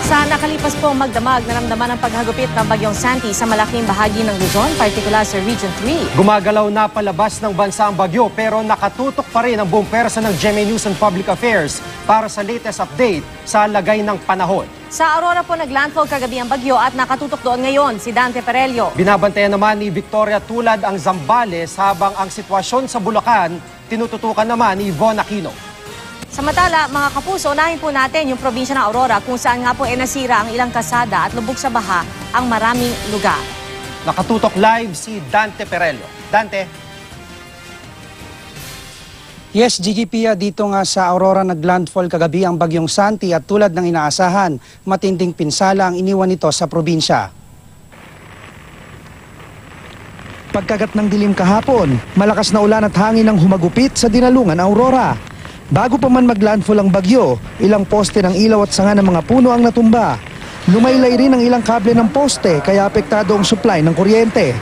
Sa nakalipas pong magdamag, naramdaman ang paghagupit ng Bagyong Santi sa malaking bahagi ng Luzon, partikular sa Region 3. Gumagalaw na palabas ng bansa ang bagyo pero nakatutok pa rin ang buong pwersa ng GMA News and Public Affairs para sa latest update sa lagay ng panahon. Sa Aurora po naglandfall kagabi ang bagyo at nakatutok doon ngayon si Dante Perello. Binabantayan naman ni Victoria Tulad ang Zambales habang ang sitwasyon sa Bulacan tinututukan naman ni Von Aquino. Samantala, mga kapuso, unahin po natin yung probinsya ng Aurora kung saan nga po nasira ang ilang kalsada at lubog sa baha ang maraming lugar. Nakatutok live si Dante Perello. Dante. Yes, Gigi Pia, dito nga sa Aurora naglandfall kagabi ang Bagyong Santi at tulad ng inaasahan, matinding pinsala ang iniwan nito sa probinsya. Pagkagat ng dilim kahapon, malakas na ulan at hangin ang humagupit sa Dinalungan, Aurora. Bago pa man maglandfall ang bagyo, ilang poste ng ilaw at sanga ng mga puno ang natumba. Lumaylay rin ang ilang kable ng poste kaya apektado ang supply ng kuryente.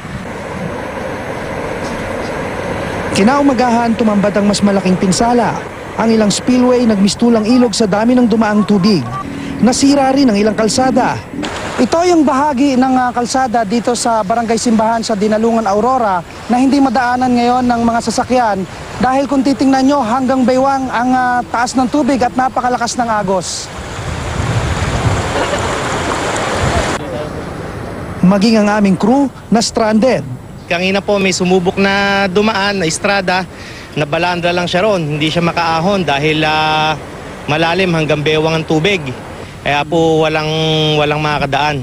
Kinaumagahan tumambad ang mas malaking pinsala. Ang ilang spillway nagmistulang ilog sa dami ng dumaang tubig. Nasira rin ang ilang kalsada. Ito yung bahagi ng kalsada dito sa Barangay Simbahan sa Dinalungan, Aurora na hindi madaanan ngayon ng mga sasakyan dahil kung titingnan nyo hanggang baywang ang taas ng tubig at napakalakas ng agos. Maging ang aming crew na stranded. Kanina po may sumubok na dumaan na estrada, nabalandra lang siya ron, hindi siya makaahon dahil malalim hanggang bewang ang tubig. Kaya po walang makakadaan.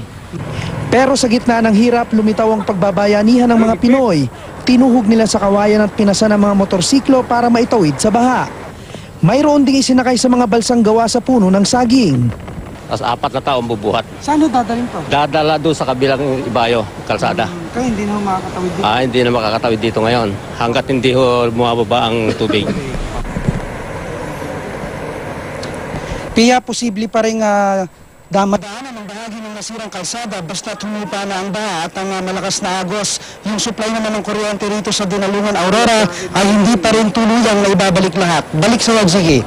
Pero sa gitna ng hirap, lumitaw ang pagbabayanihan ng mga Pinoy. Tinuhog nila sa kawayan at pinasa ng mga motorsiklo para maitawid sa baha. Mayroon ding isinakay sa mga balsang gawa sa puno ng saging. Tapos 4 na taong bubuhat. Saan dadalhin to? Dadala doon sa kabilang ibayo, kalsada. Kaya hindi na makakatawid dito? Hindi na makakatawid dito ngayon. Hanggat hindi bumababa ang tubig. Pia, posible pa rin damadaanan ang bahagi ng nasirang kalsada basta humipa na ang baha at ang malakas na agos. Yung supply naman ng kuryente rito sa Dinalungan, Aurora ay hindi pa rin tuluyang na ibabalik lahat. Balik sa Wagsigi.